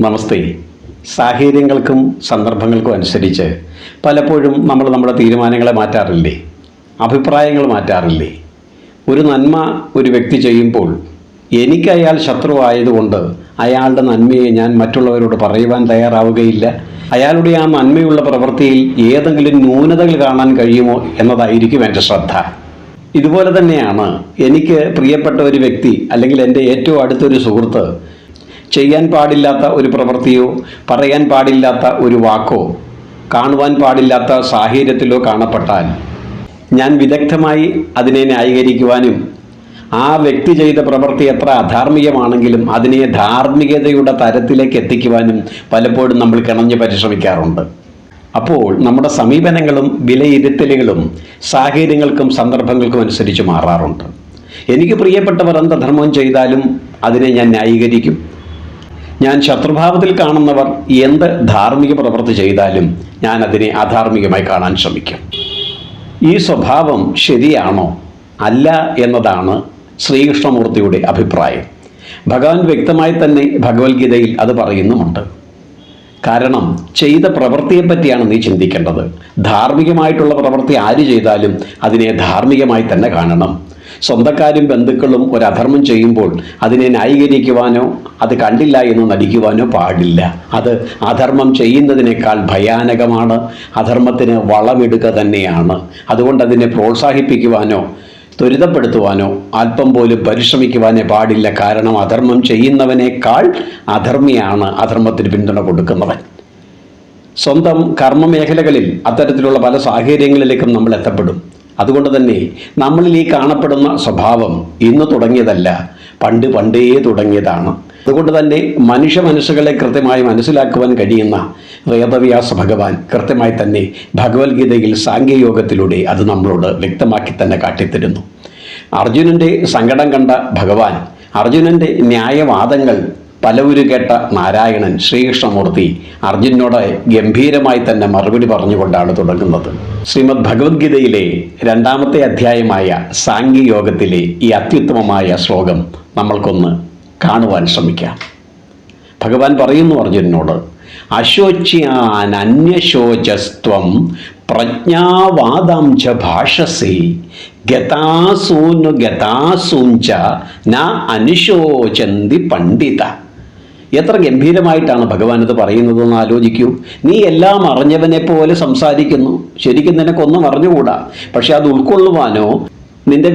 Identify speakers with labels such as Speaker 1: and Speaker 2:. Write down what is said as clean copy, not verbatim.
Speaker 1: നമസ്തേ. സാഹചര്യങ്ങൾക്കും സന്ദർഭങ്ങൾക്കും അനുസരിച്ച് പലപ്പോഴും നമ്മൾ നമ്മുടെ തീരുമാനങ്ങളെ മാറ്റാറില്ലേ? അഭിപ്രായങ്ങൾ മാറ്റാറില്ലേ? ഒരു നന്മ ഒരു വ്യക്തി ചെയ്യുമ്പോൾ എനിക്ക് അയാൾ ശത്രുവായതുകൊണ്ട് അയാളുടെ നന്മയെ ഞാൻ മറ്റുള്ളവരോട് പറയുവാൻ തയ്യാറാവുകയില്ല. അയാളുടെ ആ നന്മയുള്ള പ്രവൃത്തിയിൽ ഏതെങ്കിലും ന്യൂനതകൾ കാണാൻ കഴിയുമോ എന്നതായിരിക്കും എൻ്റെ ശ്രദ്ധ. ഇതുപോലെ തന്നെയാണ് എനിക്ക് പ്രിയപ്പെട്ട ഒരു വ്യക്തി അല്ലെങ്കിൽ എൻ്റെ ഏറ്റവും അടുത്തൊരു സുഹൃത്ത് ചെയ്യാൻ പാടില്ലാത്ത ഒരു പ്രവൃത്തിയോ പറയാൻ പാടില്ലാത്ത ഒരു വാക്കോ കാണുവാൻ പാടില്ലാത്ത സാഹചര്യത്തിലോ കാണപ്പെട്ടാൽ ഞാൻ വിദഗ്ധമായി അതിനെ ന്യായീകരിക്കുവാനും ആ വ്യക്തി ചെയ്ത പ്രവൃത്തി എത്ര അധാർമികമാണെങ്കിലും അതിനെ ധാർമ്മികതയുടെ തരത്തിലേക്ക് എത്തിക്കുവാനും പലപ്പോഴും നമ്മൾ കിണഞ്ഞ് പരിശ്രമിക്കാറുണ്ട്. അപ്പോൾ നമ്മുടെ സമീപനങ്ങളും വിലയിരുത്തലുകളും സാഹചര്യങ്ങൾക്കും സന്ദർഭങ്ങൾക്കും അനുസരിച്ച് മാറാറുണ്ട്. എനിക്ക് പ്രിയപ്പെട്ടവർ എന്ത് ധർമ്മം ചെയ്താലും അതിനെ ഞാൻ ന്യായീകരിക്കും. ഞാൻ ശത്രുഭാവത്തിൽ കാണുന്നവർ എന്ത് ധാർമ്മിക പ്രവൃത്തി ചെയ്താലും ഞാൻ അതിനെ അധാർമികമായി കാണാൻ ശ്രമിക്കും. ഈ സ്വഭാവം ശരിയാണോ അല്ല എന്നതാണ് ശ്രീകൃഷ്ണമൂർത്തിയുടെ അഭിപ്രായം. ഭഗവാൻ വ്യക്തമായി തന്നെ ഭഗവത്ഗീതയിൽ അത് പറയുന്നുമുണ്ട്. കാരണം ചെയ്ത പ്രവൃത്തിയെപ്പറ്റിയാണ് നീ ചിന്തിക്കേണ്ടത്. ധാർമ്മികമായിട്ടുള്ള പ്രവൃത്തി ആര് ചെയ്താലും അതിനെ ധാർമ്മികമായി തന്നെ കാണണം. സ്വന്തക്കാരും ബന്ധുക്കളും ഒരു അധർമ്മം ചെയ്യുമ്പോൾ അതിനെ ന്യായീകരിക്കുവാനോ അത് കണ്ടില്ല എന്ന് നടിക്കുവാനോ പാടില്ല. അത് അധർമ്മം ചെയ്യുന്നതിനേക്കാൾ ഭയാനകമാണ്. അധർമ്മത്തിന് വളമിടുക തന്നെയാണ്. അതുകൊണ്ട് അതിനെ പ്രോത്സാഹിപ്പിക്കുവാനോ ത്വരിതപ്പെടുത്തുവാനോ അല്പം പോലും പരിശ്രമിക്കുവാനേ പാടില്ല. കാരണം അധർമ്മം ചെയ്യുന്നവനേക്കാൾ അധർമ്മിയാണ് അധർമ്മത്തിന് പിന്തുണ കൊടുക്കുന്നവൻ. സ്വന്തം കർമ്മമേഖലകളിൽ അത്തരത്തിലുള്ള പല സാഹചര്യങ്ങളിലേക്കും നമ്മൾ എത്തപ്പെടും. അതുകൊണ്ട് തന്നെ നമ്മളിൽ ഈ കാണപ്പെടുന്ന സ്വഭാവം ഇന്ന് തുടങ്ങിയതല്ല, പണ്ടേ തുടങ്ങിയതാണ്. അതുകൊണ്ട് തന്നെ മനുഷ്യ മനസ്സുകളെ കൃത്യമായി മനസ്സിലാക്കുവാൻ കഴിയുന്ന വേദവ്യാസ ഭഗവാൻ കൃത്യമായി തന്നെ ഭഗവത്ഗീതയിൽ സാംഖ്യയോഗത്തിലൂടെ അത് നമ്മളോട് വ്യക്തമാക്കി തന്നെ കാട്ടിത്തരുന്നു. അർജുനൻ്റെ സങ്കടം കണ്ട ഭഗവാൻ, അർജുനൻ്റെ ന്യായവാദങ്ങൾ പലവരും കേട്ട നാരായണൻ ശ്രീകൃഷ്ണമൂർത്തി അർജുനോട് ഗംഭീരമായി തന്നെ മറുപടി പറഞ്ഞുകൊണ്ടാണ് തുടങ്ങുന്നത്. ശ്രീമദ് ഭഗവത്ഗീതയിലെ 2ാമത്തെ അധ്യായമായ സാംഖ്യയോഗത്തിലെ ഈ അത്യുത്തമമായ ശ്ലോകം നമ്മൾക്കൊന്ന് കാണുവാൻ ശ്രമിക്കാം. ഭഗവാൻ പറയുന്നു അർജുനനോട്, അശോച്യാൻ അന്യശോചസ്ത്വം പ്രജ്ഞാവാദം ച ഭാഷസേ ഗതാസൂനു ഗതാസൂഞ്ച ന അനുശോചന്തി പണ്ഡിത. എത്ര ഗംഭീരമായിട്ടാണ് ഭഗവാൻ ഇത് പറയുന്നതെന്ന് ആലോചിക്കൂ. നീ എല്ലാം അറിഞ്ഞവനെ പോലെ സംസാരിക്കുന്നു. ശരിക്കും നിനക്കൊന്നും അറിഞ്ഞുകൂടാ. പക്ഷെ അത് ഉൾക്കൊള്ളുവാനോ നിന്റെ